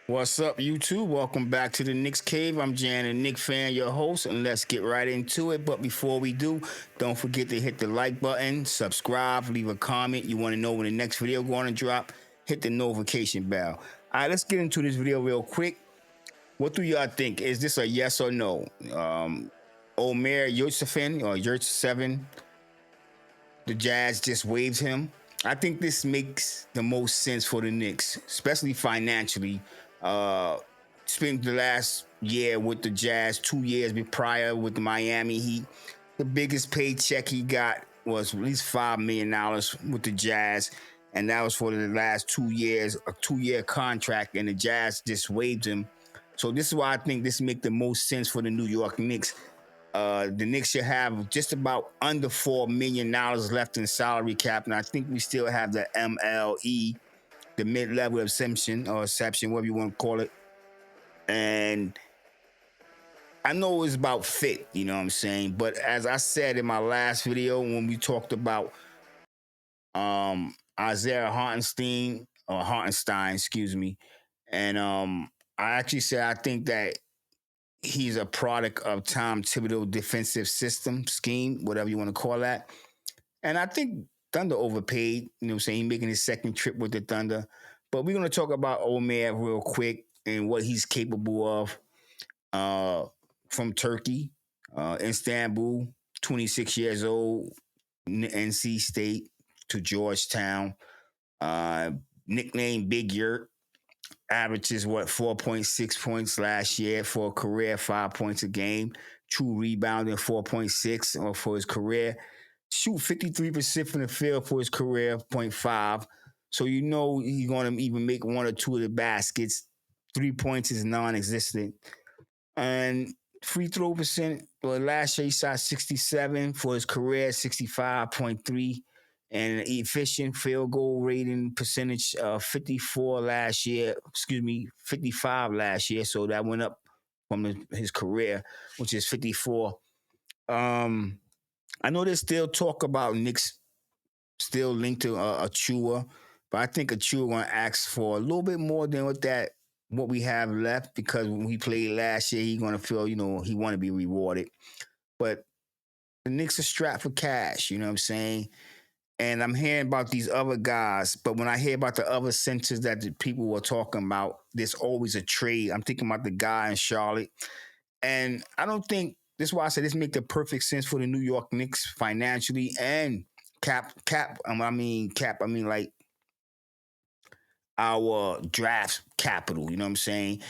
What's up, YouTube? Welcome back to the Knicks Cave. I'm Jan, a Knick fan, your host, and let's get right into it. But before we do, don't forget to hit the like button, subscribe, leave a comment. You want to know when the next video going to drop? Hit the notification bell. All right, let's get into this video real quick. What do y'all think? Is this a yes or no? Omer Yurtseven, the Jazz just waived him. I think this makes the most sense for the Knicks, especially financially. Uh, Spent the last year with the Jazz, 2 years prior with the Miami Heat. The biggest paycheck he got was at least $5 million with the Jazz, and that was for the last 2 years, a 2 year contract, and the Jazz just waived him. So this is why I think this makes the most sense for the New York Knicks. The Knicks should have just about under $4 million left in salary cap, and I think we still have the MLE, the mid-level exception or exception, whatever you want to call it. And I know it's about fit, you know what I'm saying. But as I said in my last video when we talked about Isaiah Hartenstein, excuse me, and I actually said I think that he's a product of Tom Thibodeau defensive system scheme, whatever you want to call that. And I think Thunder overpaid, you know what I'm saying, making his second trip with the Thunder. But we're going to talk about Omer real quick and what he's capable of uh, from Turkey, Istanbul, 26 years old, NC State to Georgetown. Uh, Nicknamed Big Yurt. Averages 4.6 points last year for a career, 5 points a game. True rebounding 4.6 for his career. Shoot 53% from the field for his career, 0.5. So you know he's going to even make one or two of the baskets. 3 points is non-existent. And free throw percent, well, last year he shot 67 for his career, 65.3, and efficient field goal rating percentage 54 last year. Excuse me, 55 last year. So that went up from his career, which is 54. I know there's still talk about Knicks still linked to Achua, but I think Achua going to ask for a little bit more than what we have left, because when he played last year, he's going to feel, he want to be rewarded. But the Knicks are strapped for cash, you know what I'm saying? And I'm hearing about these other guys, but when I hear about the other centers that the people were talking about, there's always a trade. I'm thinking about the guy in Charlotte. And I don't think, this is why I said this make the perfect sense for the New York Knicks financially and like our draft capital. You know what I'm saying?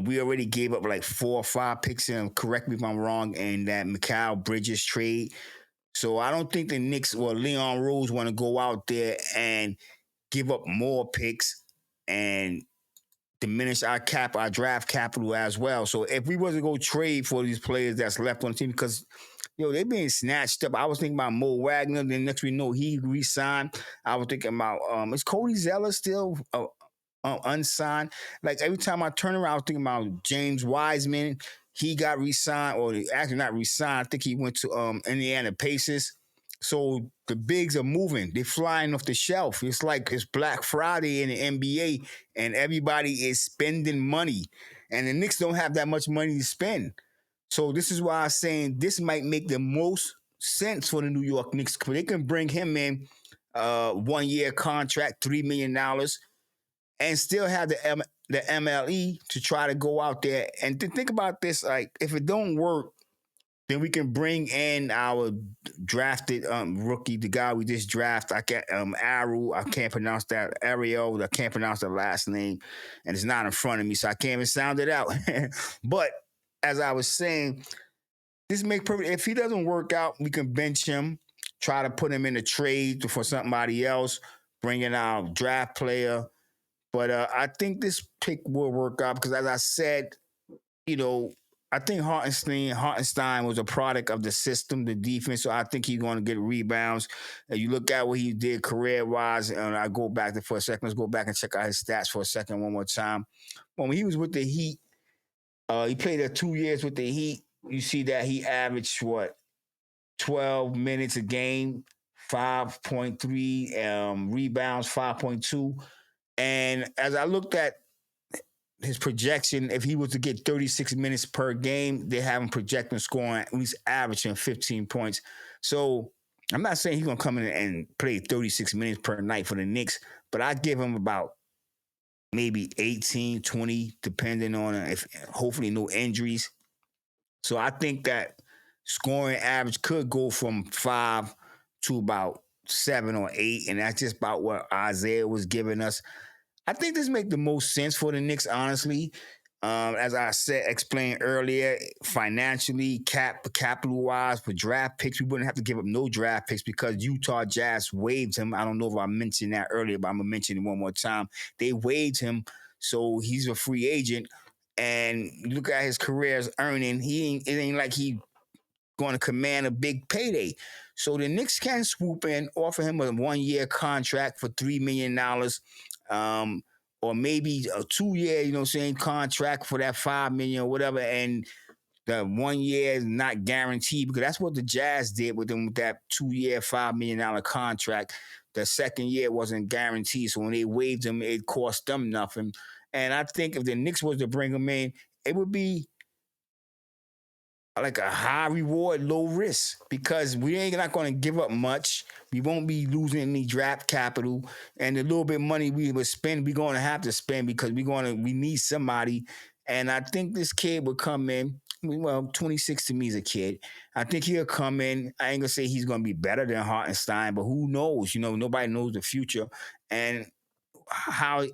We already gave up like 4 or 5 picks, and correct me if I'm wrong, in that Mikal Bridges trade. So I don't think the Knicks or Leon Rose want to go out there and give up more picks and diminish our draft capital as well. So if we was to go trade for these players that's left on the team, because they're being snatched up. I was thinking about Mo Wagner. Then next we know he re-signed. I was thinking about is Cody Zeller still unsigned? Like every time I turn around, I was thinking about James Wiseman. He got re-signed, or actually not re-signed. I think he went to Indiana Pacers. So the bigs are moving. They're flying off the shelf. It's like it's Black Friday in the NBA, and everybody is spending money. And the Knicks don't have that much money to spend. So this is why I'm saying this might make the most sense for the New York Knicks. They can bring him in 1 year contract, $3 million, and still have the MLE to try to go out there. And to think about this, like if it don't work, then we can bring in our drafted rookie, the guy we just drafted. I can't I can't pronounce that. Ariel, I can't pronounce the last name, and it's not in front of me, so I can't even sound it out. But as I was saying, this make perfect. If he doesn't work out, we can bench him, try to put him in a trade for somebody else, bring in our draft player. But I think this pick will work out because, as I said, you know, I think Hartenstein was a product of the system, the defense. So I think he's going to get rebounds. And you look at what he did career-wise, and I go back there for a second. Let's go back and check out his stats for a second one more time. When he was with the Heat, he played 2 years with the Heat. You see that he averaged 12 minutes a game, 5.3 rebounds, 5.2. And as I looked at his projection, if he was to get 36 minutes per game, they have him projecting scoring at least averaging 15 points. So I'm not saying he's gonna come in and play 36 minutes per night for the Knicks, but I give him about maybe 18, 20, depending on if hopefully no injuries. So I think that scoring average could go from 5 to about 7 or 8, and that's just about what Isaiah was giving us. I think this makes the most sense for the Knicks, honestly. As I said, explained earlier, financially, capital wise, for draft picks, we wouldn't have to give up no draft picks because Utah Jazz waived him. I don't know if I mentioned that earlier, but I'm gonna mention it one more time. They waived him, so he's a free agent. And look at his career's earning. It ain't like he going to command a big payday. So the Knicks can swoop in, offer him a 1-year contract for $3 million, or maybe a 2-year, contract for that $5 million or whatever. And the 1 year is not guaranteed because that's what the Jazz did with them with that 2-year, $5 million contract. The second year wasn't guaranteed, so when they waived him, it cost them nothing. And I think if the Knicks was to bring him in, it would be like a high reward, low risk because we ain't not going to give up much. We won't be losing any draft capital, and the little bit of money we would spend, we're going to have to spend because we need somebody. And I think this kid would come in. Well, 26 to me is a kid. I think he'll come in. I ain't gonna say he's gonna be better than Hartenstein, but who knows? Nobody knows the future and how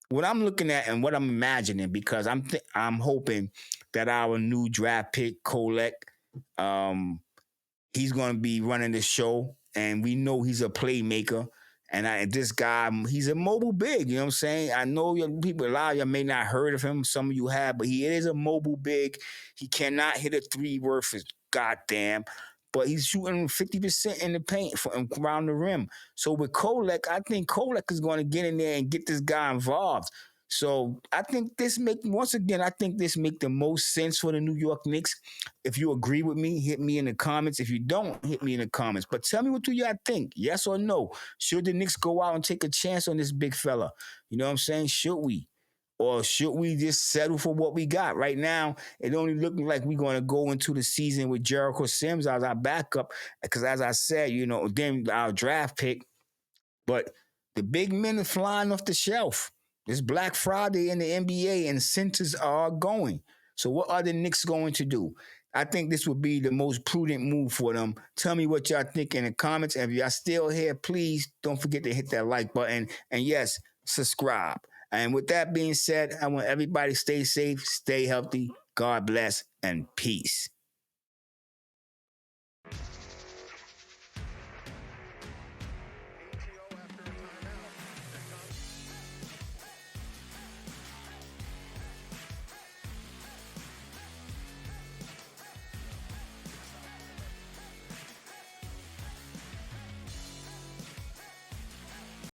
what I'm looking at and what I'm imagining because I'm hoping that our new draft pick Kolek, um, he's going to be running the show, and we know he's a playmaker. And this guy, he's a mobile big. You know what I'm saying? I know a lot of you may not heard of him. Some of you have, but he is a mobile big. He cannot hit a three worth his goddamn, but he's shooting 50% in the paint from around the rim. So with Kolek, I think Kolek is going to get in there and get this guy involved. So I think I think this make the most sense for the New York Knicks. If you agree with me, hit me in the comments. If you don't, hit me in the comments. But tell me what do y'all think? Yes or no? Should the Knicks go out and take a chance on this big fella? You know what I'm saying? Should we? Or should we just settle for what we got? Right now, it only looking like we're going to go into the season with Jericho Sims as our backup. Because as I said, then our draft pick. But the big men are flying off the shelf. It's Black Friday in the NBA and centers are going. So what are the Knicks going to do? I think this would be the most prudent move for them. Tell me what y'all think in the comments. And if y'all still here, please don't forget to hit that like button. And yes, subscribe. And with that being said, I want everybody to stay safe, stay healthy. God bless and peace.